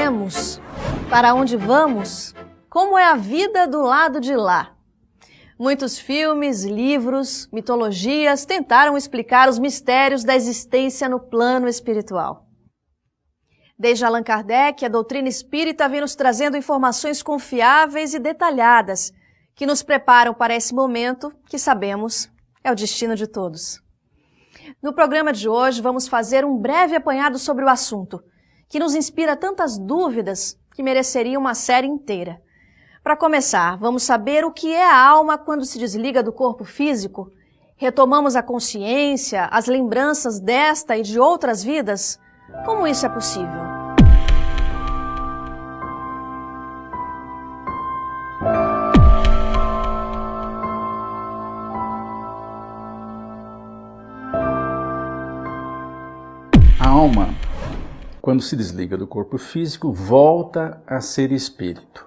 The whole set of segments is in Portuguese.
viemos? Para onde vamos? Como é a vida do lado de lá? Muitos filmes, livros, mitologias tentaram explicar os mistérios da existência no plano espiritual. Desde Allan Kardec, a doutrina espírita vem nos trazendo informações confiáveis e detalhadas que nos preparam para esse momento que sabemos é o destino de todos. No programa de hoje, vamos fazer um breve apanhado sobre o assunto, que nos inspira tantas dúvidas que mereceria uma série inteira. Para começar, vamos saber o que é a alma quando se desliga do corpo físico? Retomamos a consciência, as lembranças desta e de outras vidas? Como isso é possível? A alma, quando se desliga do corpo físico, volta a ser espírito.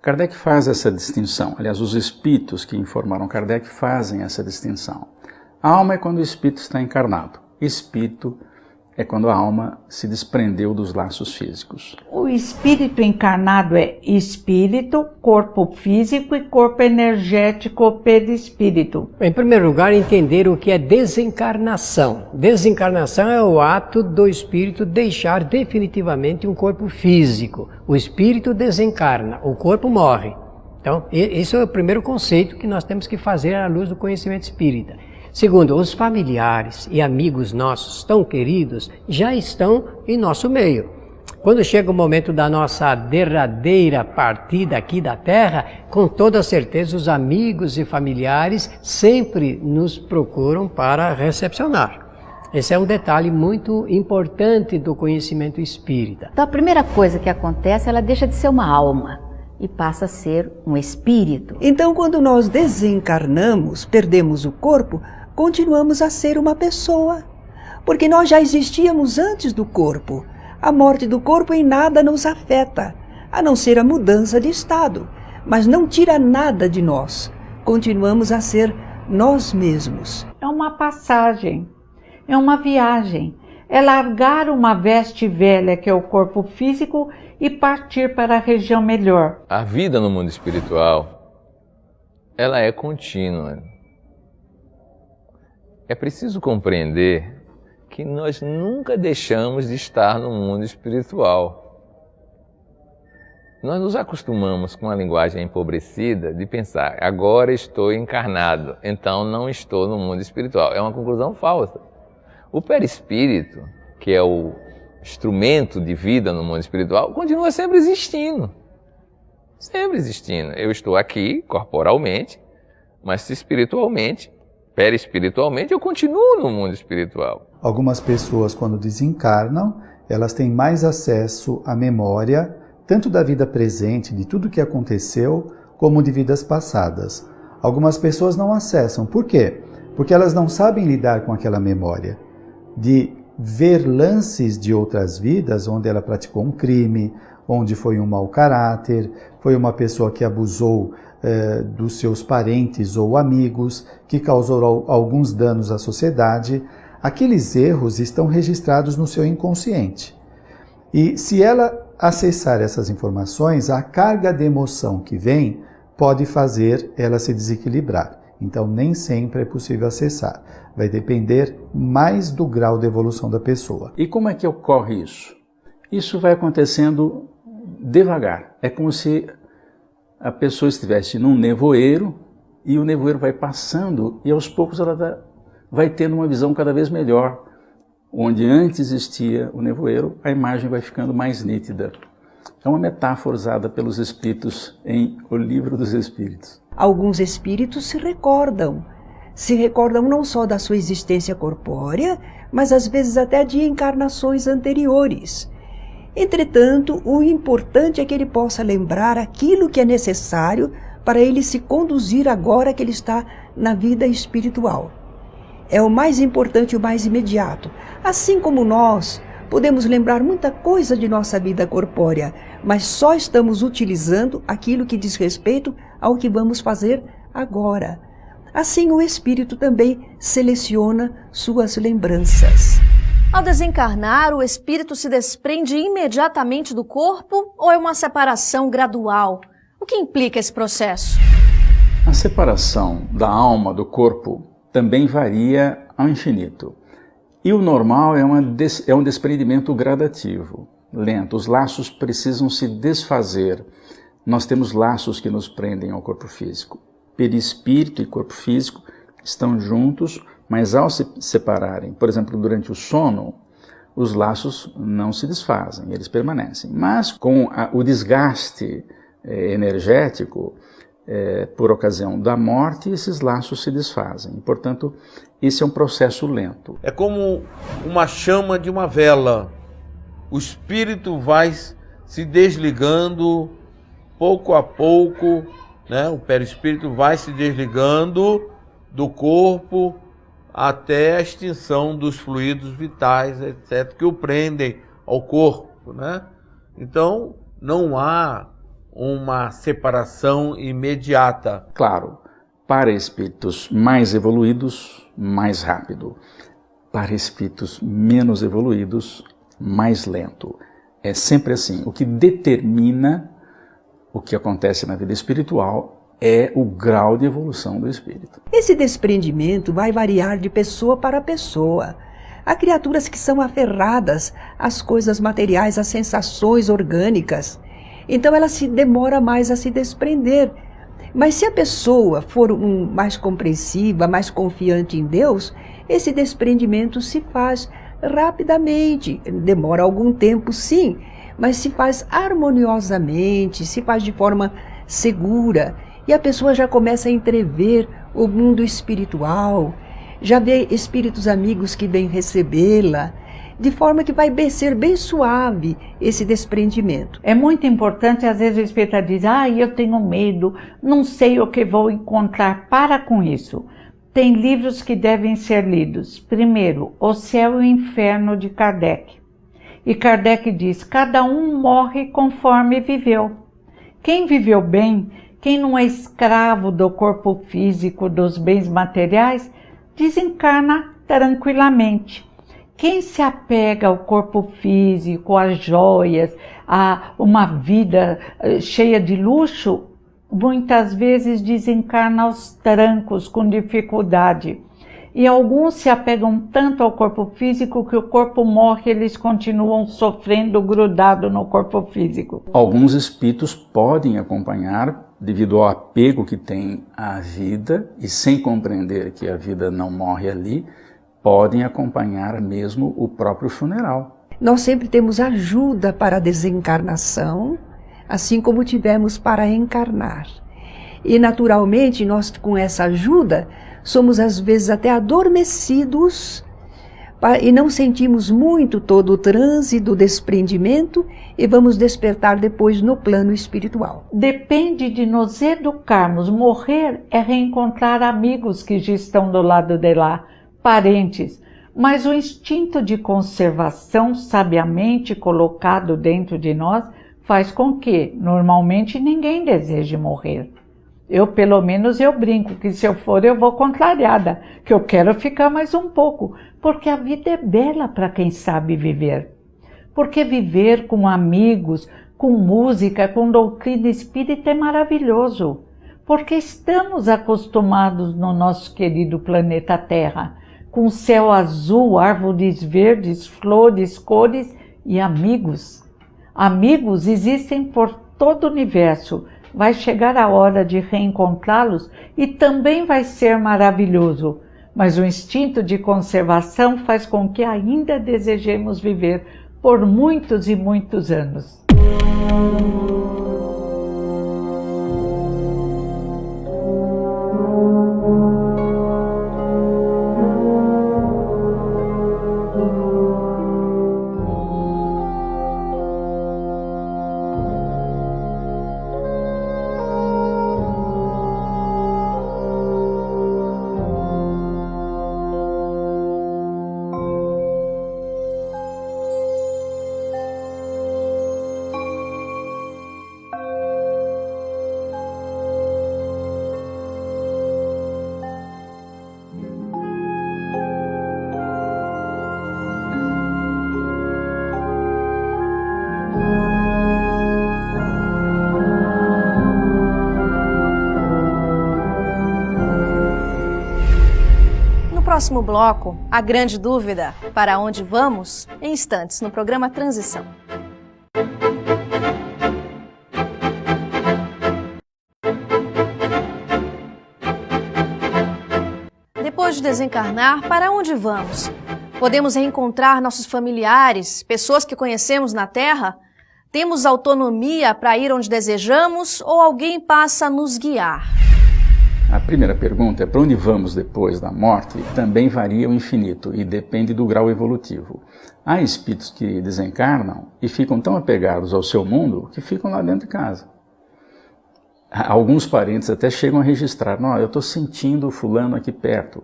Kardec faz essa distinção, aliás, os espíritos que informaram Kardec fazem essa distinção. A alma é quando o espírito está encarnado, espírito é quando a alma se desprendeu dos laços físicos. O espírito encarnado é espírito, corpo físico e corpo energético perispírito. Em primeiro lugar, entender o que é desencarnação. Desencarnação é o ato do espírito deixar definitivamente um corpo físico. O espírito desencarna, o corpo morre. Então, esse é o primeiro conceito que nós temos que fazer à luz do conhecimento espírita. Segundo, os familiares e amigos nossos tão queridos já estão em nosso meio. Quando chega o momento da nossa derradeira partida aqui da Terra, com toda certeza os amigos e familiares sempre nos procuram para recepcionar. Esse é um detalhe muito importante do conhecimento espírita. Então a primeira coisa que acontece, ela deixa de ser uma alma e passa a ser um espírito. Então quando nós desencarnamos, perdemos o corpo, continuamos a ser uma pessoa, porque nós já existíamos antes do corpo. A morte do corpo em nada nos afeta, a não ser a mudança de estado, mas não tira nada de nós. Continuamos a ser nós mesmos. É uma passagem, é uma viagem, é largar uma veste velha que é o corpo físico e partir para a região melhor. A vida no mundo espiritual, ela é contínua. É preciso compreender que nós nunca deixamos de estar no mundo espiritual. Nós nos acostumamos com a linguagem empobrecida de pensar, agora estou encarnado, então não estou no mundo espiritual. É uma conclusão falsa. O perispírito, que é o instrumento de vida no mundo espiritual, continua sempre existindo. Sempre existindo. Eu estou aqui, corporalmente, mas espiritualmente, perispiritualmente, eu continuo no mundo espiritual. Algumas pessoas, quando desencarnam, elas têm mais acesso à memória, tanto da vida presente, de tudo que aconteceu, como de vidas passadas. Algumas pessoas não acessam. Por quê? Porque elas não sabem lidar com aquela memória. De ver lances de outras vidas, onde ela praticou um crime, onde foi um mau caráter, foi uma pessoa que abusou dos seus parentes ou amigos, que causou alguns danos à sociedade. Aqueles erros estão registrados no seu inconsciente. E se ela acessar essas informações, a carga de emoção que vem pode fazer ela se desequilibrar. Então nem sempre é possível acessar. Vai depender mais do grau de evolução da pessoa. E como é que ocorre isso? Isso vai acontecendo devagar. É como se a pessoa estivesse num nevoeiro e o nevoeiro vai passando e aos poucos ela vai tendo uma visão cada vez melhor. Onde antes existia o nevoeiro, a imagem vai ficando mais nítida. É uma metáfora usada pelos espíritos em O Livro dos Espíritos. Alguns espíritos se recordam não só da sua existência corpórea, mas às vezes até de encarnações anteriores. Entretanto, o importante é que ele possa lembrar aquilo que é necessário para ele se conduzir agora que ele está na vida espiritual. É o mais importante e o mais imediato. Assim como nós podemos lembrar muita coisa de nossa vida corpórea, mas só estamos utilizando aquilo que diz respeito ao que vamos fazer agora. Assim o espírito também seleciona suas lembranças. Ao desencarnar, o espírito se desprende imediatamente do corpo ou é uma separação gradual? O que implica esse processo? A separação da alma do corpo também varia ao infinito. E o normal é um desprendimento gradativo, lento. Os laços precisam se desfazer. Nós temos laços que nos prendem ao corpo físico. Perispírito e corpo físico estão juntos, mas ao se separarem, por exemplo, durante o sono, os laços não se desfazem, eles permanecem. Mas com o desgaste energético, por ocasião da morte, esses laços se desfazem. Portanto, esse é um processo lento. É como uma chama de uma vela. O espírito vai se desligando pouco a pouco, né? O perispírito vai se desligando do corpo até a extinção dos fluidos vitais, etc., que o prendem ao corpo, né? Então, não há uma separação imediata. Claro, para espíritos mais evoluídos, mais rápido. Para espíritos menos evoluídos, mais lento. É sempre assim. O que determina o que acontece na vida espiritual é o grau de evolução do espírito. Esse desprendimento vai variar de pessoa para pessoa. Há criaturas que são aferradas às coisas materiais, às sensações orgânicas. Então ela se demora mais a se desprender. Mas se a pessoa for mais compreensiva, mais confiante em Deus, esse desprendimento se faz rapidamente. Demora algum tempo, sim, mas se faz harmoniosamente, se faz de forma segura. E a pessoa já começa a entrever o mundo espiritual, já vê espíritos amigos que vêm recebê-la, de forma que vai ser bem suave esse desprendimento. É muito importante, às vezes o espírita diz, eu tenho medo, não sei o que vou encontrar. Para com isso. Tem livros que devem ser lidos. Primeiro, O Céu e o Inferno, de Kardec. E Kardec diz, cada um morre conforme viveu. Quem viveu bem, quem não é escravo do corpo físico, dos bens materiais, desencarna tranquilamente. Quem se apega ao corpo físico, às joias, a uma vida cheia de luxo, muitas vezes desencarna aos trancos, com dificuldade. E alguns se apegam tanto ao corpo físico que o corpo morre e eles continuam sofrendo grudado no corpo físico. Alguns espíritos podem acompanhar, devido ao apego que tem à vida, e sem compreender que a vida não morre ali, podem acompanhar mesmo o próprio funeral. Nós sempre temos ajuda para a desencarnação, assim como tivemos para encarnar. E naturalmente nós, com essa ajuda, somos às vezes até adormecidos e não sentimos muito todo o transe do desprendimento e vamos despertar depois no plano espiritual. Depende de nos educarmos. Morrer é reencontrar amigos que já estão do lado de lá, parentes. Mas o instinto de conservação sabiamente colocado dentro de nós faz com que, normalmente, ninguém deseje morrer. Pelo menos, eu brinco que se eu for, eu vou contrariada, que eu quero ficar mais um pouco, porque a vida é bela para quem sabe viver. Porque viver com amigos, com música, com doutrina espírita é maravilhoso, porque estamos acostumados no nosso querido planeta Terra, com céu azul, árvores verdes, flores, cores e amigos. Amigos existem por todo o universo. Vai chegar a hora de reencontrá-los e também vai ser maravilhoso. Mas o instinto de conservação faz com que ainda desejemos viver por muitos e muitos anos. próximo bloco, a grande dúvida, para onde vamos? Em instantes, no programa Transição. Depois de desencarnar, para onde vamos? Podemos reencontrar nossos familiares, pessoas que conhecemos na Terra? Temos autonomia para ir onde desejamos ou alguém passa a nos guiar? A primeira pergunta é para onde vamos depois da morte, também varia o infinito e depende do grau evolutivo. Há espíritos que desencarnam e ficam tão apegados ao seu mundo que ficam lá dentro de casa. Alguns parentes até chegam a registrar, não, eu estou sentindo o fulano aqui perto,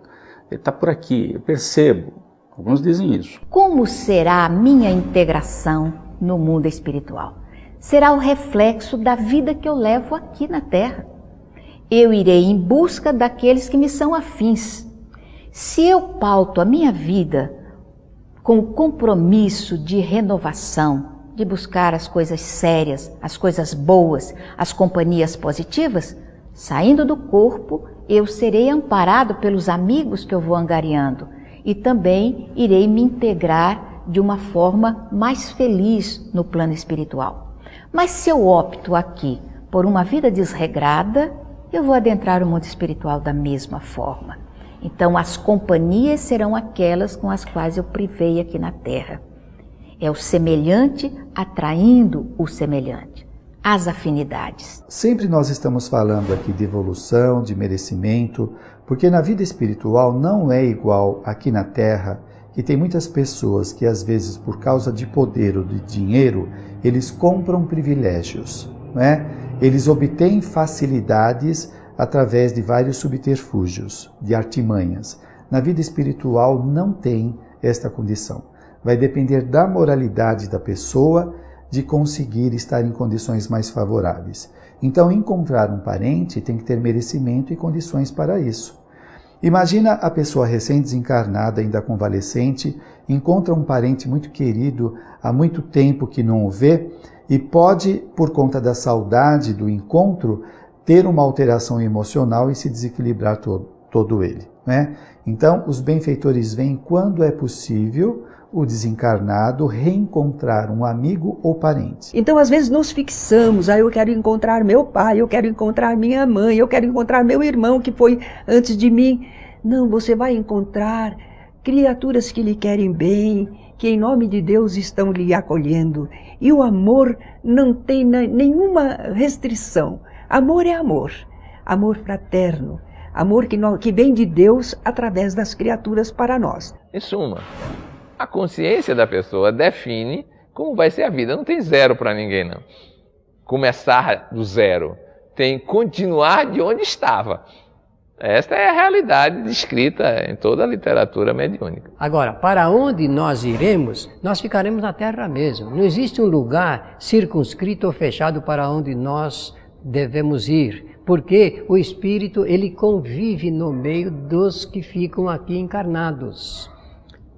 ele está por aqui, eu percebo. Alguns dizem isso. Como será a minha integração no mundo espiritual? Será o reflexo da vida que eu levo aqui na Terra. Eu irei em busca daqueles que me são afins. Se eu pauto a minha vida com o compromisso de renovação, de buscar as coisas sérias, as coisas boas, as companhias positivas, saindo do corpo, eu serei amparado pelos amigos que eu vou angariando e também irei me integrar de uma forma mais feliz no plano espiritual. Mas se eu opto aqui por uma vida desregrada, eu vou adentrar o mundo espiritual da mesma forma. Então as companhias serão aquelas com as quais eu privei aqui na Terra. É o semelhante atraindo o semelhante, as afinidades. Sempre nós estamos falando aqui de evolução, de merecimento, porque na vida espiritual não é igual aqui na Terra, que tem muitas pessoas que às vezes por causa de poder ou de dinheiro, eles compram privilégios, não é? Eles obtêm facilidades através de vários subterfúgios, de artimanhas. Na vida espiritual não tem esta condição. Vai depender da moralidade da pessoa de conseguir estar em condições mais favoráveis. Então, encontrar um parente tem que ter merecimento e condições para isso. Imagina a pessoa recém-desencarnada, ainda convalescente, encontra um parente muito querido, há muito tempo que não o vê, e pode, por conta da saudade do encontro, ter uma alteração emocional e se desequilibrar todo ele, né? Então, os benfeitores veem quando é possível o desencarnado reencontrar um amigo ou parente. Então, às vezes, nos fixamos, eu quero encontrar meu pai, eu quero encontrar minha mãe, eu quero encontrar meu irmão que foi antes de mim. Não, você vai encontrar criaturas que lhe querem bem, que em nome de Deus estão lhe acolhendo. E o amor não tem nenhuma restrição. Amor é amor, amor fraterno, amor que vem de Deus através das criaturas para nós. Em suma, a consciência da pessoa define como vai ser a vida. Não tem zero para ninguém, não. Começar do zero. Tem continuar de onde estava. Esta é a realidade descrita em toda a literatura mediúnica. Agora, para onde nós iremos, nós ficaremos na Terra mesmo. Não existe um lugar circunscrito ou fechado para onde nós devemos ir, porque o espírito ele convive no meio dos que ficam aqui encarnados.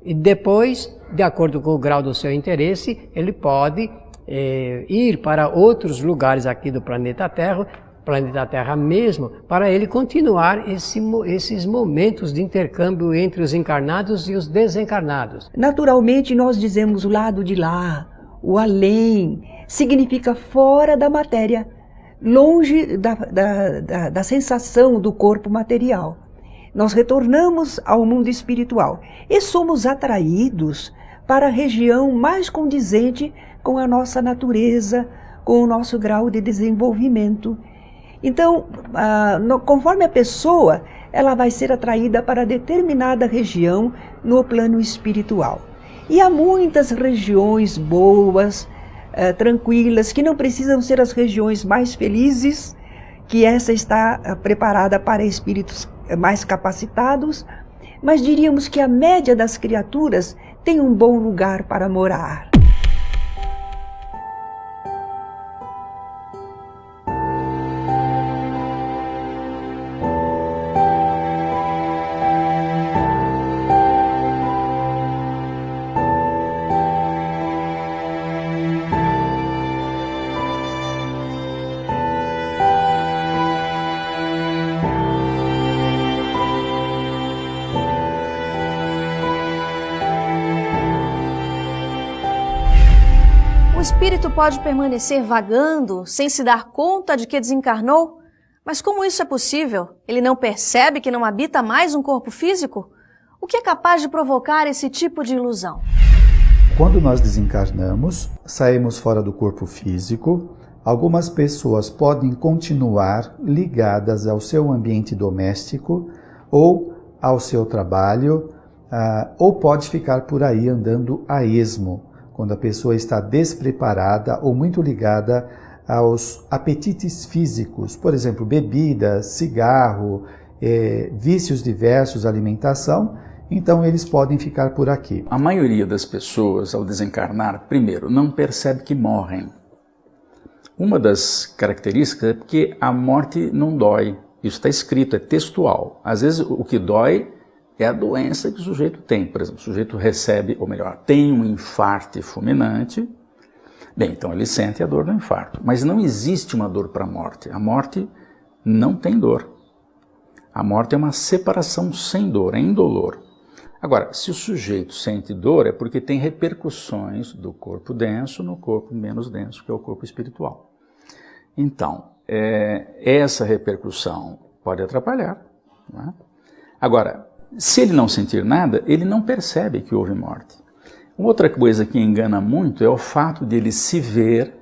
E depois, de acordo com o grau do seu interesse, ele pode ir para outros lugares aqui do planeta Terra mesmo, para ele continuar esses momentos de intercâmbio entre os encarnados e os desencarnados. Naturalmente, nós dizemos o lado de lá, o além, significa fora da matéria, longe da sensação do corpo material. Nós retornamos ao mundo espiritual e somos atraídos para a região mais condizente com a nossa natureza, com o nosso grau de desenvolvimento. Então, conforme a pessoa, ela vai ser atraída para determinada região no plano espiritual. E há muitas regiões boas, tranquilas, que não precisam ser as regiões mais felizes, que essa está preparada para espíritos mais capacitados, mas diríamos que a média das criaturas tem um bom lugar para morar. espírito pode permanecer vagando sem se dar conta de que desencarnou? Mas como isso é possível? Ele não percebe que não habita mais um corpo físico? O que é capaz de provocar esse tipo de ilusão? Quando nós desencarnamos, saímos fora do corpo físico, algumas pessoas podem continuar ligadas ao seu ambiente doméstico ou ao seu trabalho, ou pode ficar por aí andando a esmo, quando a pessoa está despreparada ou muito ligada aos apetites físicos, por exemplo, bebida, cigarro, vícios diversos, alimentação. Então eles podem ficar por aqui. A maioria das pessoas, ao desencarnar, primeiro, não percebe que morrem. Uma das características é porque a morte não dói. Isso está escrito, é textual. Às vezes o que dói é a doença que o sujeito tem. Por exemplo, o sujeito recebe, ou melhor, tem um infarto fulminante. Bem, então ele sente a dor do infarto. Mas não existe uma dor para a morte. A morte não tem dor. A morte é uma separação sem dor, é indolor. Agora, se o sujeito sente dor, é porque tem repercussões do corpo denso no corpo menos denso, que é o corpo espiritual. Então, essa repercussão pode atrapalhar, não é? Agora, se ele não sentir nada, ele não percebe que houve morte. Outra coisa que engana muito é o fato de ele se ver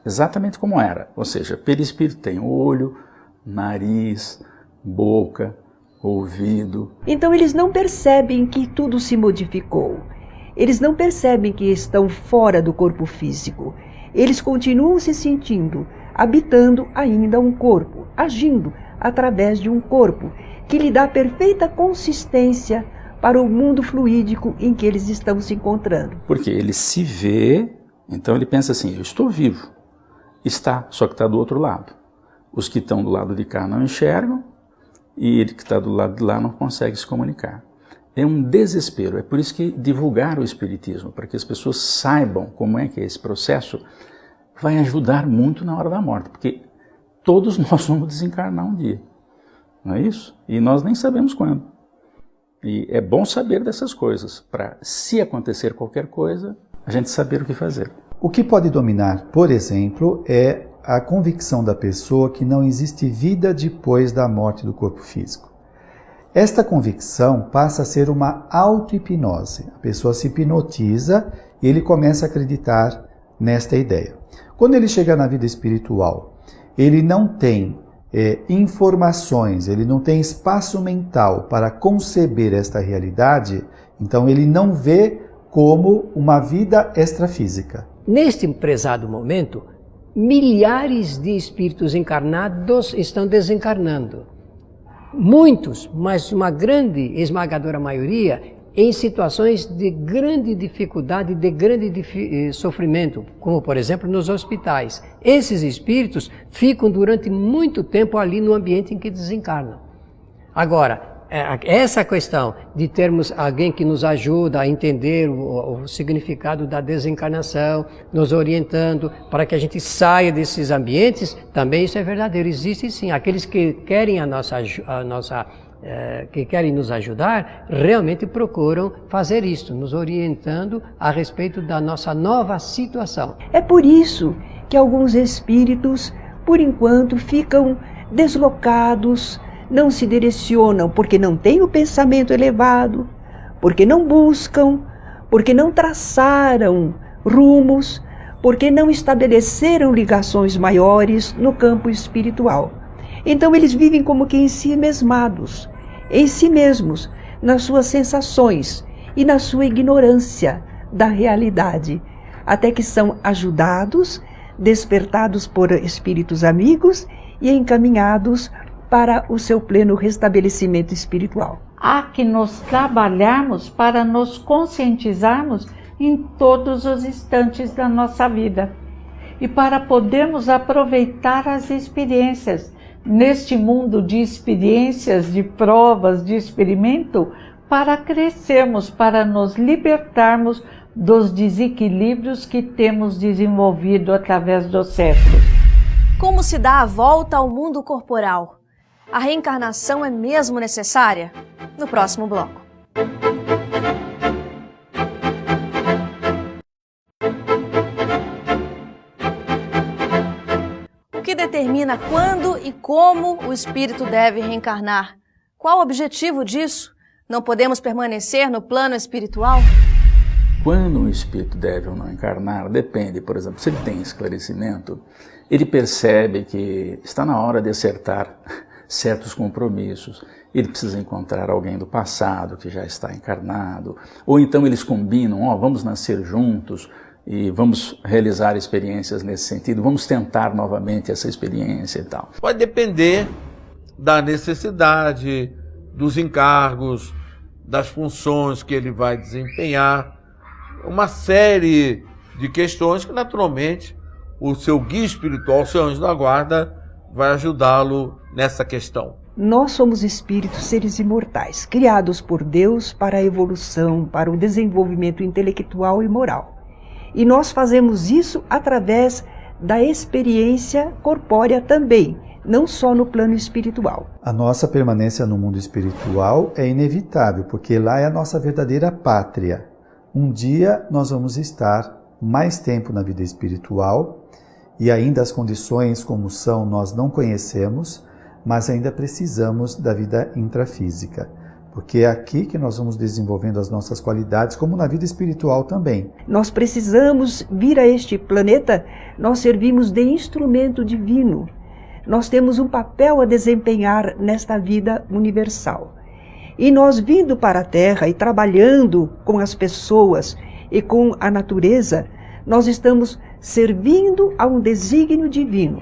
exatamente como era. Ou seja, perispírito tem olho, nariz, boca, ouvido. Então eles não percebem que tudo se modificou. Eles não percebem que estão fora do corpo físico. Eles continuam se sentindo, habitando ainda um corpo, agindo através de um corpo que lhe dá perfeita consistência para o mundo fluídico em que eles estão se encontrando. Porque ele se vê, então ele pensa assim, eu estou vivo. Está, só que está do outro lado. Os que estão do lado de cá não enxergam, e ele que está do lado de lá não consegue se comunicar. É um desespero, é por isso que divulgar o Espiritismo, para que as pessoas saibam como é que é esse processo, vai ajudar muito na hora da morte, porque todos nós vamos desencarnar um dia, não é isso? E nós nem sabemos quando. E é bom saber dessas coisas, para se acontecer qualquer coisa, a gente saber o que fazer. O que pode dominar, por exemplo, é a convicção da pessoa que não existe vida depois da morte do corpo físico. Esta convicção passa a ser uma auto-hipnose. A pessoa se hipnotiza e ele começa a acreditar nesta ideia. Quando ele chega na vida espiritual, ele não tem informações, ele não tem espaço mental para conceber esta realidade, então ele não vê como uma vida extrafísica. Neste prezado momento, milhares de espíritos encarnados estão desencarnando. Muitos, mas uma grande, esmagadora maioria, em situações de grande dificuldade, de grande sofrimento, como por exemplo nos hospitais. Esses espíritos ficam durante muito tempo ali no ambiente em que desencarnam. Agora, essa questão de termos alguém que nos ajuda a entender o significado da desencarnação, nos orientando para que a gente saia desses ambientes, também isso é verdadeiro. Existe sim. Aqueles que querem que querem nos ajudar, realmente procuram fazer isso, nos orientando a respeito da nossa nova situação. É por isso que alguns espíritos, por enquanto, ficam deslocados, não se direcionam porque não têm o pensamento elevado, porque não buscam, porque não traçaram rumos, porque não estabeleceram ligações maiores no campo espiritual. Então eles vivem como que em si mesmados, em si mesmos, nas suas sensações e na sua ignorância da realidade, até que são ajudados, despertados por espíritos amigos e encaminhados para o seu pleno restabelecimento espiritual. Há que nos trabalharmos para nos conscientizarmos em todos os instantes da nossa vida e para podermos aproveitar as experiências neste mundo de experiências, de provas, de experimento, para crescermos, para nos libertarmos dos desequilíbrios que temos desenvolvido através dos séculos. Como se dá a volta ao mundo corporal? A reencarnação é mesmo necessária? No próximo bloco. determina quando e como o espírito deve reencarnar? Qual o objetivo disso? Não podemos permanecer no plano espiritual? Quando um espírito deve ou não encarnar, depende, por exemplo, se ele tem esclarecimento, ele percebe que está na hora de acertar certos compromissos. Ele precisa encontrar alguém do passado que já está encarnado, ou então eles combinam, vamos nascer juntos e vamos realizar experiências nesse sentido, vamos tentar novamente essa experiência e tal. Vai depender da necessidade, dos encargos, das funções que ele vai desempenhar, uma série de questões que naturalmente o seu guia espiritual, o seu anjo da guarda, vai ajudá-lo nessa questão. Nós somos espíritos, seres imortais, criados por Deus para a evolução, para o desenvolvimento intelectual e moral. E nós fazemos isso através da experiência corpórea também, não só no plano espiritual. A nossa permanência no mundo espiritual é inevitável, porque lá é a nossa verdadeira pátria. Um dia nós vamos estar mais tempo na vida espiritual e ainda as condições como são nós não conhecemos, mas ainda precisamos da vida intrafísica, porque é aqui que nós vamos desenvolvendo as nossas qualidades, como na vida espiritual também. Nós precisamos vir a este planeta, nós servimos de instrumento divino. Nós temos um papel a desempenhar nesta vida universal. E nós vindo para a Terra e trabalhando com as pessoas e com a natureza, nós estamos servindo a um desígnio divino.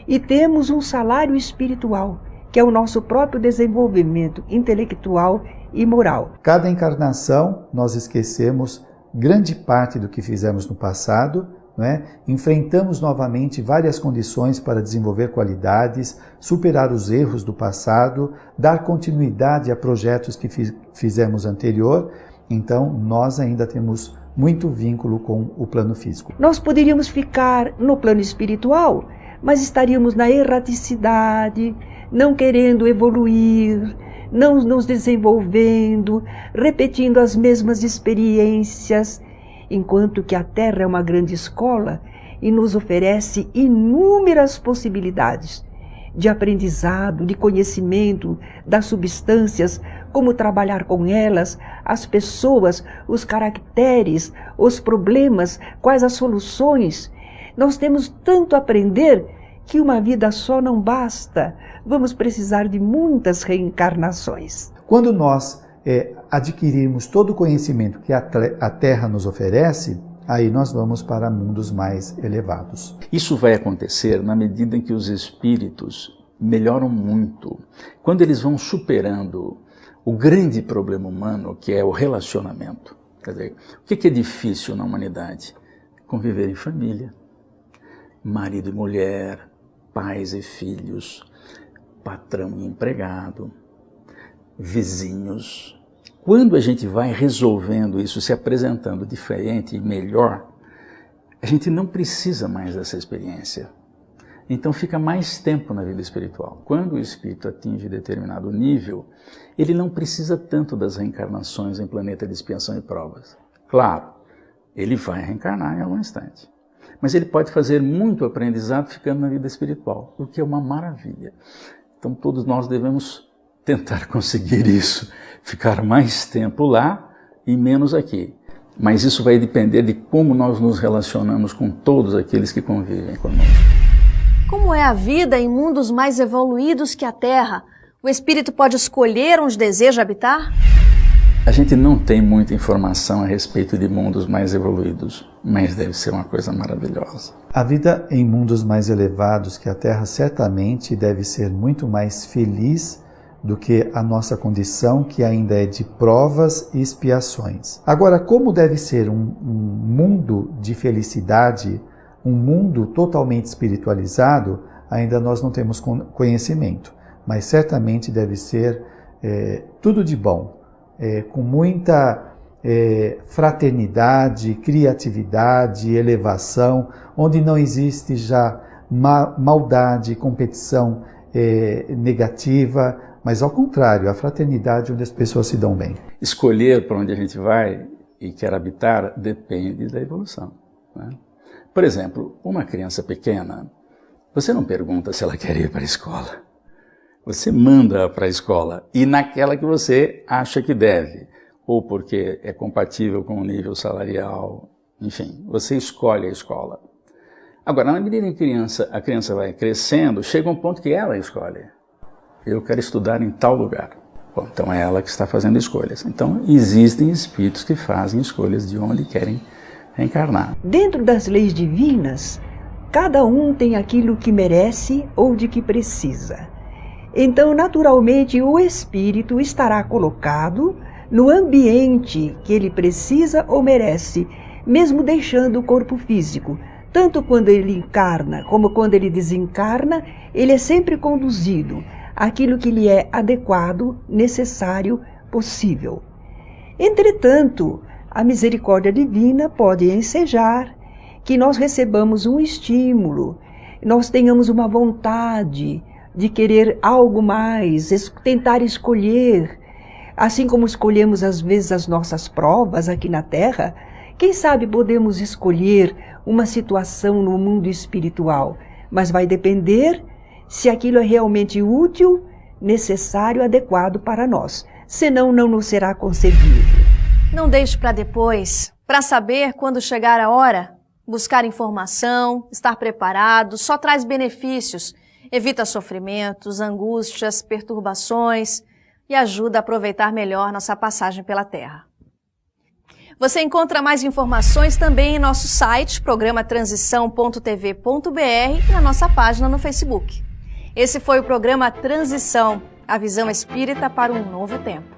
E temos um salário espiritual, que é o nosso próprio desenvolvimento intelectual e moral. Cada encarnação nós esquecemos grande parte do que fizemos no passado, não é? Enfrentamos novamente várias condições para desenvolver qualidades, superar os erros do passado, dar continuidade a projetos que fizemos anterior. Então, nós ainda temos muito vínculo com o plano físico. Nós poderíamos ficar no plano espiritual, mas estaríamos na erraticidade, não querendo evoluir, não nos desenvolvendo, repetindo as mesmas experiências, enquanto que a Terra é uma grande escola e nos oferece inúmeras possibilidades de aprendizado, de conhecimento das substâncias, como trabalhar com elas, as pessoas, os caracteres, os problemas, quais as soluções. Nós temos tanto a aprender que uma vida só não basta. Vamos precisar de muitas reencarnações. Quando nós adquirirmos todo o conhecimento que a Terra nos oferece, aí nós vamos para mundos mais elevados. Isso vai acontecer na medida em que os espíritos melhoram muito. Quando eles vão superando o grande problema humano, que é o relacionamento. Quer dizer, o que é difícil na humanidade? Conviver em família, marido e mulher, pais e filhos, patrão e empregado, vizinhos. Quando a gente vai resolvendo isso, se apresentando diferente e melhor, a gente não precisa mais dessa experiência. Então fica mais tempo na vida espiritual. Quando o espírito atinge determinado nível, ele não precisa tanto das reencarnações em planeta de expiação e provas. Claro, ele vai reencarnar em algum instante. Mas ele pode fazer muito aprendizado ficando na vida espiritual, o que é uma maravilha. Então todos nós devemos tentar conseguir isso, ficar mais tempo lá e menos aqui. Mas isso vai depender de como nós nos relacionamos com todos aqueles que convivem conosco. Como é a vida em mundos mais evoluídos que a Terra? O espírito pode escolher onde deseja habitar? A gente não tem muita informação a respeito de mundos mais evoluídos, mas deve ser uma coisa maravilhosa. A vida em mundos mais elevados que a Terra certamente deve ser muito mais feliz do que a nossa condição, que ainda é de provas e expiações. Agora, como deve ser um mundo de felicidade, um mundo totalmente espiritualizado, ainda nós não temos conhecimento, mas certamente deve ser tudo de bom, com muita fraternidade, criatividade, elevação, onde não existe já maldade, competição negativa, mas ao contrário, a fraternidade onde as pessoas se dão bem. Escolher para onde a gente vai e quer habitar depende da evolução, né? Por exemplo, uma criança pequena, Você não pergunta se ela quer ir para a escola. Você manda para a escola e naquela que você acha que deve, ou porque é compatível com o nível salarial, enfim, você escolhe a escola. Agora, na medida em que a criança vai crescendo, chega um ponto que ela escolhe. Eu quero estudar em tal lugar. Bom, então é ela que está fazendo escolhas. Então, existem espíritos que fazem escolhas de onde querem reencarnar. Dentro das leis divinas, cada um tem aquilo que merece ou de que precisa. Então, naturalmente, o espírito estará colocado no ambiente que ele precisa ou merece, mesmo deixando o corpo físico. Tanto quando ele encarna como quando ele desencarna, ele é sempre conduzido àquilo que lhe é adequado, necessário, possível. Entretanto, a misericórdia divina pode ensejar que nós recebamos um estímulo, nós tenhamos uma vontade de querer algo mais, tentar escolher, assim como escolhemos às vezes as nossas provas aqui na Terra. Quem sabe podemos escolher uma situação no mundo espiritual, mas vai depender se aquilo é realmente útil, necessário, adequado para nós. Senão, não nos será concedido. Não deixe para depois. Para saber quando chegar a hora, buscar informação, estar preparado, só traz benefícios. Evita sofrimentos, angústias, perturbações e ajuda a aproveitar melhor nossa passagem pela Terra. Você encontra mais informações também em nosso site, programatransição.tv.br, e na nossa página no Facebook. Esse foi o programa Transição, a visão espírita para um novo tempo.